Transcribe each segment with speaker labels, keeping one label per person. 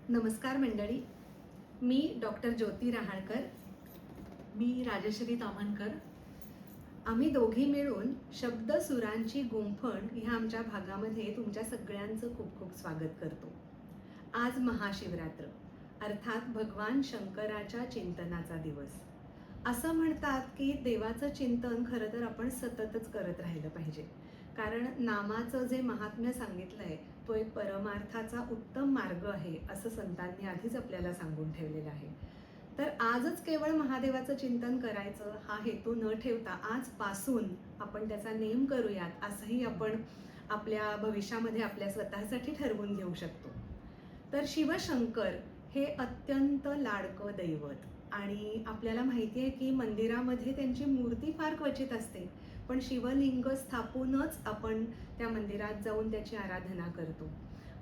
Speaker 1: नमस्कार मंडळी. मी डॉक्टर ज्योती रहाळकर.
Speaker 2: मी राजश्री ताम्हणकर.
Speaker 1: आम्ही दोघी मिळून शब्द सुरांची गुंफण ह्या आमच्या भागामध्ये तुमच्या सगळ्यांचं खूप खूप स्वागत करतो. आज महाशिवरात्र अर्थात भगवान शंकराच्या चिंतनाचा दिवस. असं म्हणतात की देवाचं चिंतन खरं तर आपण सततच करत राहिलं पाहिजे, कारण नामाचं जे महात्म्य सांगितलंय तो एक परमार्थाचा उत्तम मार्ग आहे असं संतांनी आधीच आपल्याला सांगून ठेवलेलं आहे. तर आजच केवळ महादेवाचं चिंतन करायचं हा हेतू न ठेवता आजपासून आपण त्याचा नेम करूयात असंही आपण आपल्या भविष्यामध्ये आपल्या स्वतःसाठी ठरवून घेऊ शकतो. तर शिवशंकर हे अत्यंत लाडकं दैवत आणि आपल्याला माहिती आहे की मंदिरामध्ये त्यांची मूर्ती फार क्वचित असते, पण शिवलिंग स्थापूनच आपण त्या मंदिरात जाऊन त्याची आराधना करतो.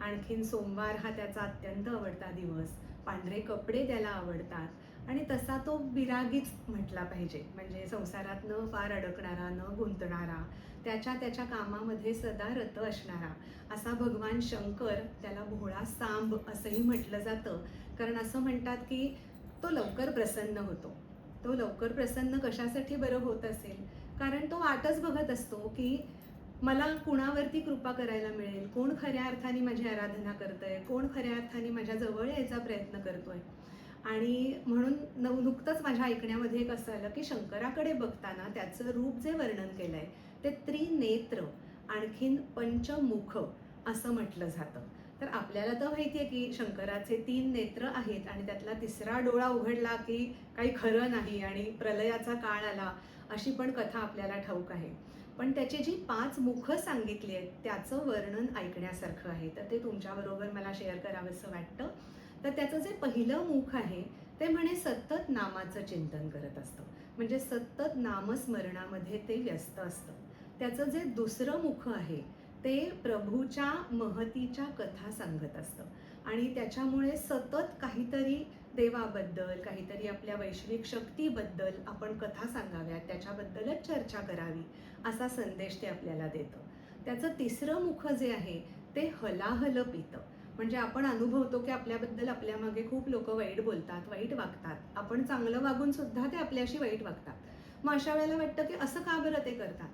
Speaker 1: आणखीन सोमवार हा त्याचा अत्यंत आवडता दिवस, पांढरे कपडे त्याला आवडतात आणि तसा तो विरागीच म्हटला पाहिजे, म्हणजे संसारात न फार अडकणारा, न गुंतणारा, त्याच्या कामामध्ये सदा रत असणारा असा भगवान शंकर. त्याला भोळा सांब असंही म्हटलं जातं, कारण असं म्हणतात की तो लवकर प्रसन्न होतो. तो लवकर प्रसन्न कशासाठी बरं होत असेल? कारण तो वाटच बघत असतो की मला कुणावरती कृपा करायला मिळेल, कोण खऱ्या अर्थाने माझी आराधना करतंय, कोण खऱ्या अर्थाने माझ्या जवळ यायचा प्रयत्न करतोय. आणि म्हणून नुकतंच माझ्या ऐकण्यामध्ये एक असं आलं की शंकराकडे बघताना त्याचं रूप जे वर्णन केलंय ते त्रिनेत्र आणखीन पंचमुख असं म्हटलं जातं. तर आपल्याला तर माहिती आहे की शंकराचे 3 नेत्र आहेत आणि त्यातला तिसरा डोळा उघडला की काही खरं नाही आणि प्रलयाचा काळ आला अशी पण कथा आपल्याला ठाऊक आहे. पण त्याची जी 5 मुखं सांगितली आहेत त्याचं वर्णन ऐकण्यासारखं आहे, तर ते तुमच्याबरोबर मला शेअर करावंसं वाटतं. तर त्याचं जे पहिलं मुख आहे ते म्हणे सतत नामाचं चिंतन करत असतं, म्हणजे सतत नामस्मरणामध्ये ते व्यस्त असतं. त्याचं जे दुसरं मुख आहे ते प्रभूच्या महतीच्या कथा सांगत असतं आणि त्याच्यामुळे सतत काहीतरी देवाबद्दल, काहीतरी आपल्या वैश्विक शक्तीबद्दल आपण कथा सांगाव्यात, त्याच्याबद्दलच चर्चा करावी असा संदेश ते आपल्याला देतं. त्याचं तिसरं मुख जे आहे ते हलाहल पितं, म्हणजे आपण अनुभवतो की आपल्याबद्दल आपल्यामागे खूप लोक वाईट बोलतात, वाईट वागतात. आपण चांगलं वागून सुद्धा ते आपल्याशी वाईट वागतात. मग अशा वेळेला वाटतं की असं का बरं ते करतात?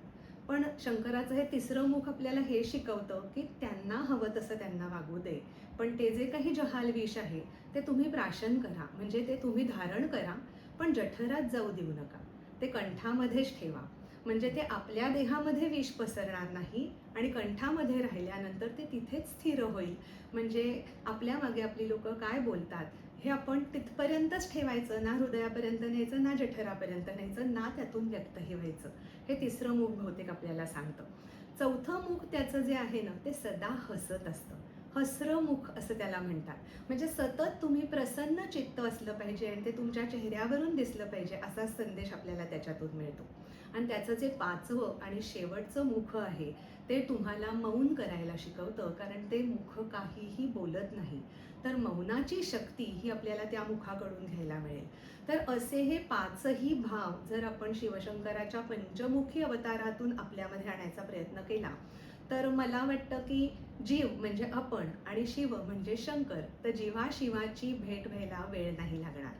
Speaker 1: पण शंकराचं हे तिसरं मुख आपल्याला हे शिकवतं की त्यांना हवं तसं त्यांना वागू दे, पण ते जे काही जहाल विष आहे ते तुम्ही प्राशन करा, म्हणजे ते तुम्ही धारण करा, पण जठरात जाऊ देऊ नका, ते कंठामध्येच ठेवा, म्हणजे ते आपल्या देहामध्ये विष पसरणार नाही आणि कंठामध्ये राहिल्यानंतर ते तिथेच स्थिर होईल. म्हणजे आपल्या मागे आपली लोक काय बोलतात हे आपण तिथपर्यंतच ठेवायचं, ना हृदयापर्यंत न्यायचं, ना जठरापर्यंत न्यायचं, ना त्यातून व्यक्तही व्हायचं. हे तिसरं मुख बहुतेक आपल्याला सांगतं. चौथं मुख त्याचं जे आहे ना ते सदा हसत असतं, हसरं मुख असं त्याला म्हणतात. म्हणजे सतत तुम्ही प्रसन्न चित्त असलं पाहिजे आणि ते तुमच्या चेहऱ्यावरून दिसलं पाहिजे असा संदेश आपल्याला त्याच्यातून मिळतो. आणि त्याचं जे 5वं आणि शेवटचं मुख आहे ते तुम्हाला मौन करायला शिकवतं, कारण ते मुख काहीही बोलत नाही. तर मौनाची शक्ती ही आपल्याला त्या मुखाकडून घ्यायला मिळेल. तर असे हे 5ही भाव जर आपण शिवशंकराच्या पंचमुखी अवतारातून आपल्यामध्ये आणायचा प्रयत्न केला तर मला वाटतं की जीव म्हणजे आपण आणि शिव म्हणजे शंकर, तर जीवाशिवाची भेट व्हायला वेळ नाही लागणार.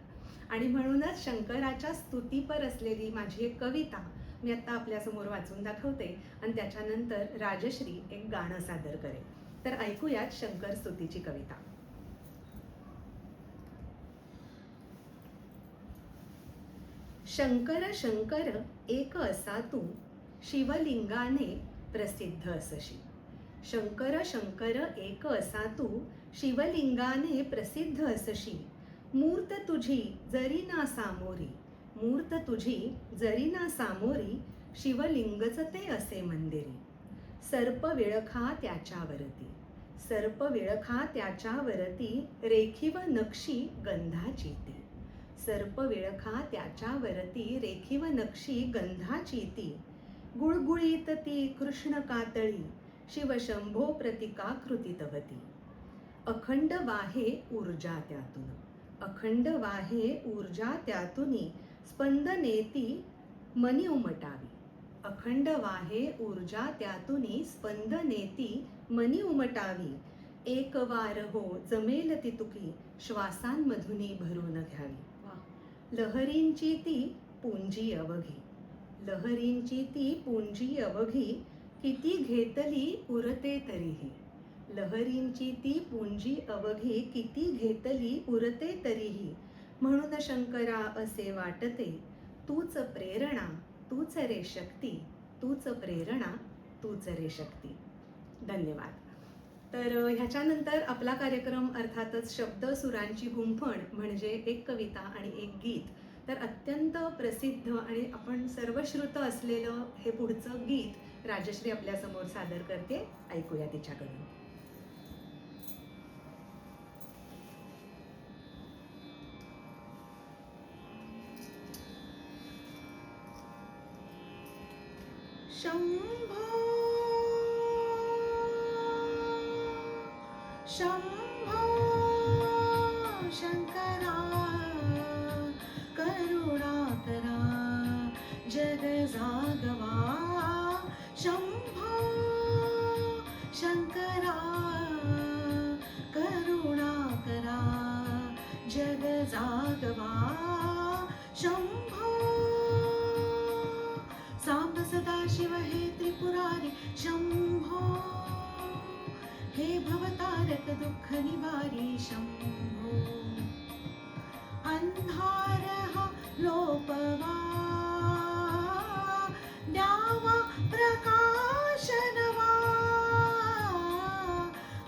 Speaker 1: आणि म्हणूनच शंकराच्या स्तुतीपर असलेली माझी एक कविता मी आता आपल्यासमोर वाचून दाखवते आणि त्याच्यानंतर राजश्री एक गाणं सादर करेल. तर ऐकूयात शंकर स्तुतीची कविता. शंकर शंकर एक असा तू, शिवलिंगाने प्रसिद्ध असशी. शंकर शंकर एक असा तू, शिवलिंगाने प्रसिद्ध असशी. मूर्त तुझी जरी ना सामोरी, मूर्त तुझी जरी ना सामोरी, शिवलिंगच ते असे मंदिरी. सर्प विळखा त्याच्यावरती, सर्प विळखा त्याच्यावरती, रेखीव नक्षी गंधाची ती. सर्प विळखा त्याच्यावरती, रेखीव नक्षी गंधाची ती. गुळगुळीत ती कृष्ण कातळी, शिवशंभो प्रतिकाकृती तवती. अखंड वाहे ऊर्जा त्यातून, अखंड वाहे ऊर्जा त्यातूनी, स्पंदनेती मनी उमटावी. अखंड वाहे ऊर्जा त्यातूनी, स्पंदनेती मनी उमटावी. एक वार हो जमेल ती तुकी श्वासांमधुनी भरून घ्यावी.
Speaker 2: वा.
Speaker 1: लहरींची ती पुंजी अवघी, लहरींची ती पुंजी अवघी, किती घेतली उरते तरीही. लहरींची ती पुंजी अवघी, किती घेतली उरते तरीही. म्हणून शंकरा असे वाटते, तूच प्रेरणा तूच रे शक्ती, तूच प्रेरणा तूच रे शक्ती. धन्यवाद. तर ह्याच्यानंतर आपला कार्यक्रम अर्थातच शब्द सुरांची गुंफण म्हणजे एक कविता आणि एक गीत. तर अत्यंत प्रसिद्ध आणि आपण सर्वश्रुत असलेलं हे पुढचं गीत राजश्री आपल्यासमोर सादर करते. ऐकूया तिच्याकडून.
Speaker 2: शंभो शंभो शंकरा करुणा करा जग जागवा. शंभो शंकरा करुणा करा जग जागवा. शंभो सांब सदाशिव हे त्रिपुरारी. शंभो हे भवतारक दुःख निवारी. शंभो अंधार हा लोपवा, द्यावा प्रकाश नवा.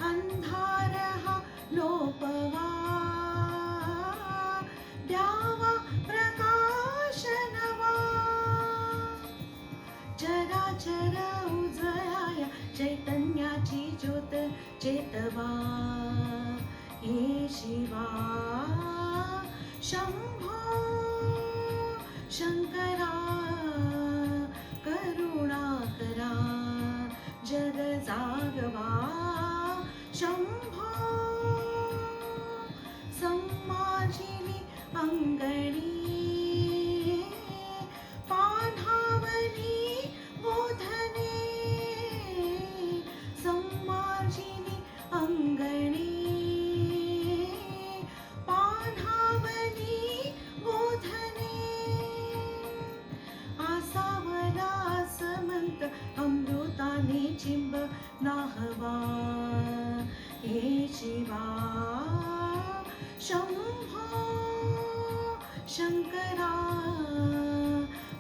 Speaker 2: अंधार हा लोपवा, द्यावा प्रकाश नवा. चराचर उजळाया चैतन्याची ज्योत चेतवा. हे शिवा शंभो शंकरा करुणा करा जग जागवा. शंभो संमाजिनी अंगणी, पाढावली बोधने. संमार्जिनी अंगणी, पाढावली बोधने. आसावला समंत अमृताने चिंब नाहवा. हे शिवा शंभो शंकरा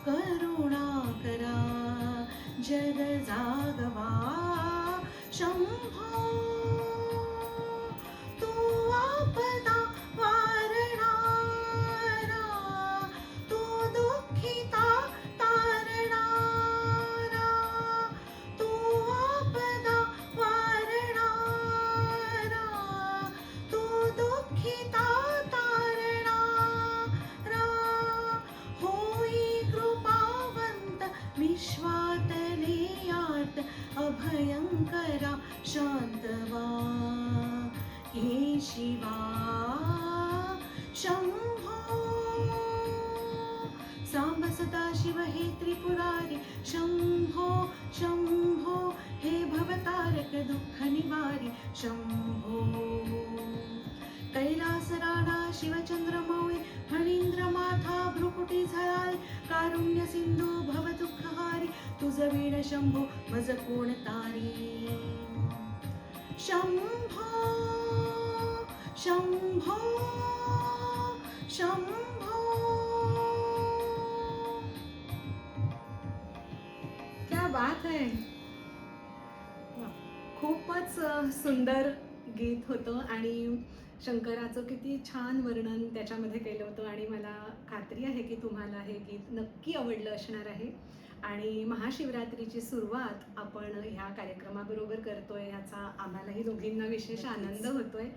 Speaker 2: करुणा करा जग जागवा. शंभो तू आपदा वारणारा, तू दुःखिता तारणारा. तू आपदा वारणारा, तू दुःखिता तारणारा. होई कृपावंत विश्वातले यात अभयंकरा शांतवा. हे शिवा शंभो सांब सदाशिव हे त्रिपुरारी. शंभो शंभो हे भवतारक दुःख निवारी. शंभो कैलास राणा शिवचंद्रमौळी फणींद्र माथा भ्रुकुटी झळाळी. कारुण्य सिंधू भव दुःखहारी, तुझ वीण शंभो मज कोण तारी. शंभो शंभो शंभो.
Speaker 1: क्या बात आहे. खूपच सुंदर गीत होतं आणि शंकराचं किती छान वर्णन त्याच्यामध्ये केलं होतं आणि मला खात्री आहे की तुम्हाला हे गीत नक्की आवडलं असणार आहे. आणि महाशिवरात्रीची सुरुवात आपण ह्या कार्यक्रमाबरोबर करतोय ह्याचा आम्हालाही दोघींना विशेष आनंद होतोय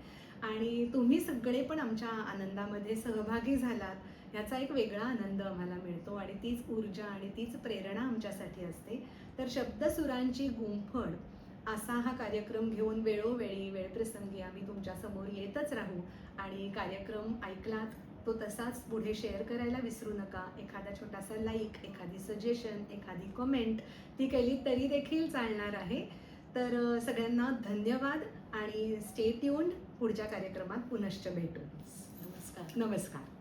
Speaker 1: आणि तुम्ही सगळे पण आमच्या आनंदामध्ये सहभागी झालात ह्याचा एक वेगळा आनंद आम्हाला मिळतो आणि तीच ऊर्जा आणि तीच प्रेरणा आमच्यासाठी असते. तर शब्दसुरांची गुंफण असा हा कार्यक्रम घेऊन वेळोवेळी वेळप्रसंगी आम्ही तुमच्यासमोर येतच राहू आणि कार्यक्रम ऐकलात तो तसाच पुढे शेअर करायला विसरू नका. एखादा छोटासा लाईक, एखादी सजेशन, एखादी कमेंट ती केली तरी देखील चालणार आहे. तर सगळ्यांना धन्यवाद आणि स्टे ट्यून्ड. पुढच्या कार्यक्रमात पुनश्च भेटू.
Speaker 2: नमस्कार.
Speaker 1: नमस्कार.